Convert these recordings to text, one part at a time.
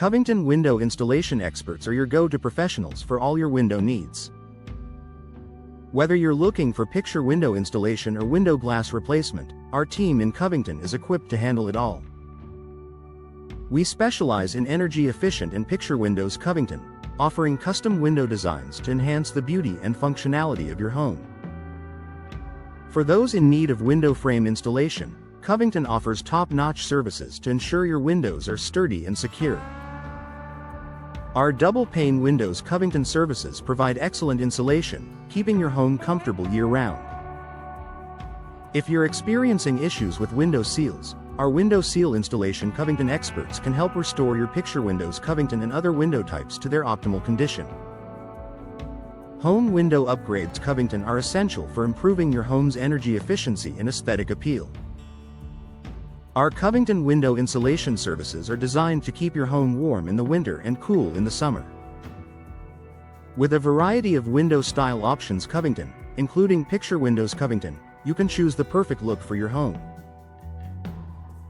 Covington window installation experts are your go-to professionals for all your window needs. Whether you're looking for picture window installation or window glass replacement, our team in Covington is equipped to handle it all. We specialize in energy-efficient and picture windows. Covington, offering custom window designs to enhance the beauty and functionality of your home. For those in need of window frame installation, Covington offers top-notch services to ensure your windows are sturdy and secure. Our double-pane windows. Covington services provide excellent insulation, keeping your home comfortable year-round. If you're experiencing issues with window seals, our window seal installation Covington experts can help restore your picture windows. Covington and other window types to their optimal condition. Home window upgrades. Covington are essential for improving your home's energy efficiency and aesthetic appeal. Our Covington window insulation services are designed to keep your home warm in the winter and cool in the summer. With a variety of window style options Covington, including picture windows Covington, you can choose the perfect look for your home.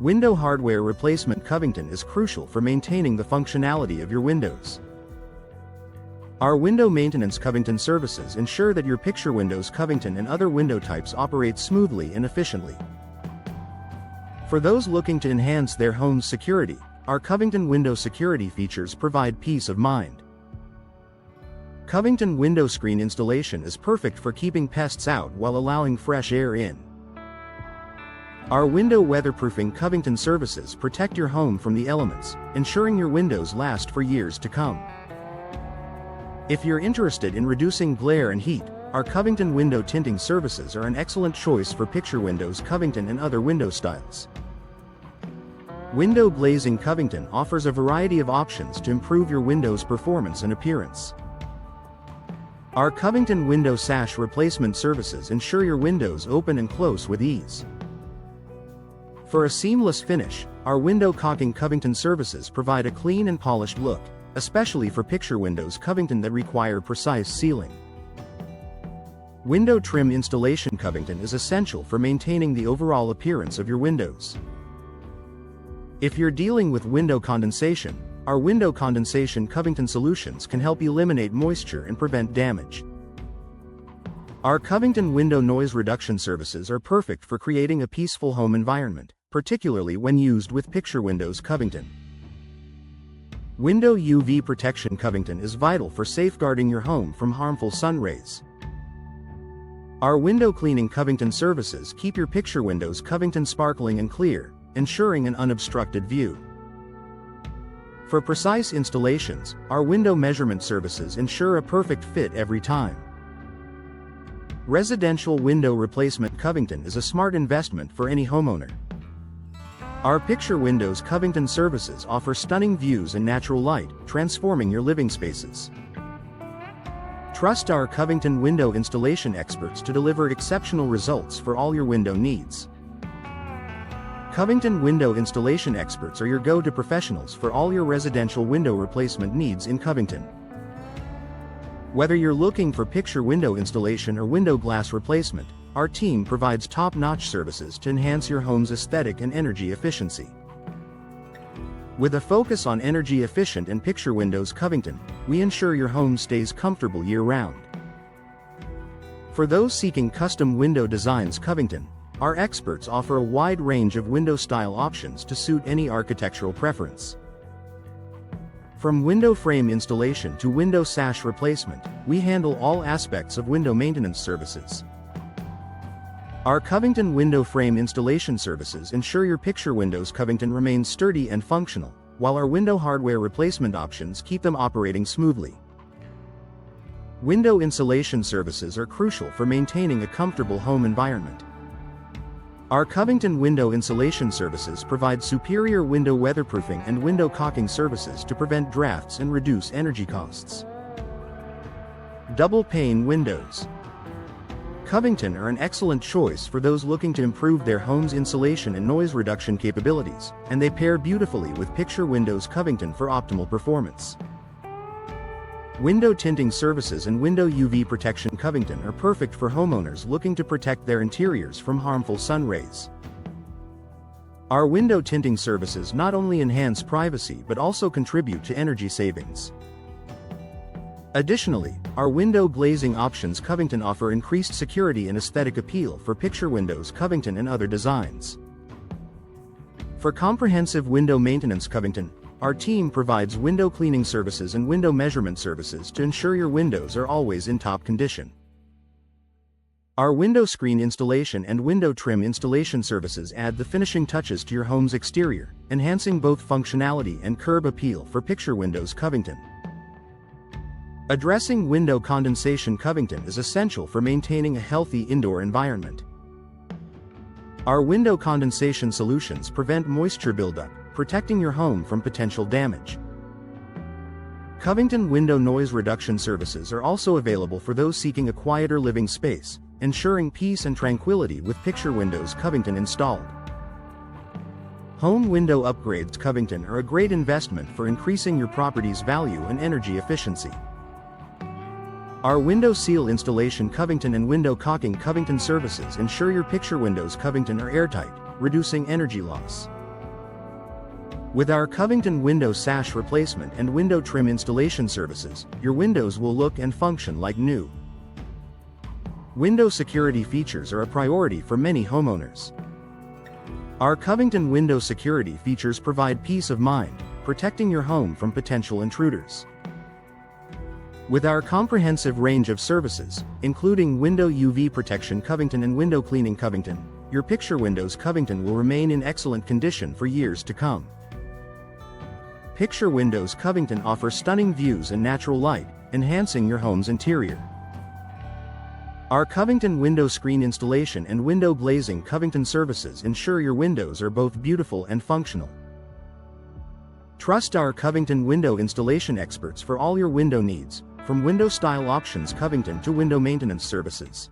Window hardware replacement Covington is crucial for maintaining the functionality of your windows. Our window maintenance Covington services ensure that your picture windows Covington and other window types operate smoothly and efficiently. For those looking to enhance their home's security, our Covington window security features provide peace of mind. Covington window screen installation is perfect for keeping pests out while allowing fresh air in. Our window weatherproofing Covington services protect your home from the elements, ensuring your windows last for years to come. If you're interested in reducing glare and heat, our Covington window tinting services are an excellent choice for picture windows Covington and other window styles. Window glazing Covington offers a variety of options to improve your window's performance and appearance. Our Covington window sash replacement services ensure your windows open and close with ease. For a seamless finish, our window caulking Covington services provide a clean and polished look, especially for picture windows Covington that require precise sealing. Window trim installation Covington is essential for maintaining the overall appearance of your windows. If you're dealing with window condensation, our window condensation Covington solutions can help eliminate moisture and prevent damage. Our Covington window noise reduction services are perfect for creating a peaceful home environment, particularly when used with picture windows Covington. Window UV protection Covington is vital for safeguarding your home from harmful sun rays. Our window cleaning Covington services keep your picture windows Covington sparkling and clear, ensuring an unobstructed view. For precise installations, our window measurement services ensure a perfect fit every time. Residential window replacement Covington is a smart investment for any homeowner. Our picture windows Covington services offer stunning views and natural light, transforming your living spaces. Trust our Covington window installation experts to deliver exceptional results for all your window needs. Covington window installation experts are your go-to professionals for all your residential window replacement needs in Covington. Whether you're looking for picture window installation or window glass replacement, our team provides top-notch services to enhance your home's aesthetic and energy efficiency. With a focus on energy-efficient and picture windows Covington, we ensure your home stays comfortable year-round. For those seeking custom window designs Covington, our experts offer a wide range of window style options to suit any architectural preference. From window frame installation to window sash replacement, we handle all aspects of window maintenance services. Our Covington window frame installation services ensure your picture windows Covington remain sturdy and functional, while our window hardware replacement options keep them operating smoothly. Window insulation services are crucial for maintaining a comfortable home environment. Our Covington window insulation services provide superior window weatherproofing and window caulking services to prevent drafts and reduce energy costs. Double-pane windows. Covington are an excellent choice for those looking to improve their home's insulation and noise reduction capabilities, and they pair beautifully with picture windows Covington for optimal performance. Window tinting services and window UV protection Covington are perfect for homeowners looking to protect their interiors from harmful sun rays. Our window tinting services not only enhance privacy but also contribute to energy savings. Additionally, our window glazing options Covington offer increased security and aesthetic appeal for picture windows Covington and other designs. For comprehensive window maintenance Covington, our team provides window cleaning services and window measurement services to ensure your windows are always in top condition. Our window screen installation and window trim installation services add the finishing touches to your home's exterior, enhancing both functionality and curb appeal for picture windows Covington. Addressing window condensation Covington is essential for maintaining a healthy indoor environment. Our window condensation solutions prevent moisture buildup, protecting your home from potential damage. Covington window noise reduction services are also available for those seeking a quieter living space, ensuring peace and tranquility with picture windows Covington installed. Home window upgrades Covington are a great investment for increasing your property's value and energy efficiency. Our window seal installation Covington and window caulking Covington services ensure your picture windows Covington are airtight, reducing energy loss. With our Covington window sash replacement and window trim installation services, your windows will look and function like new. Window security features are a priority for many homeowners. Our Covington window security features provide peace of mind, protecting your home from potential intruders. With our comprehensive range of services, including window UV protection Covington and window cleaning Covington, your picture windows Covington will remain in excellent condition for years to come. Picture windows Covington offer stunning views and natural light, enhancing your home's interior. Our Covington window screen installation and window glazing Covington services ensure your windows are both beautiful and functional. Trust our Covington window installation experts for all your window needs, from window style options Covington to window maintenance services.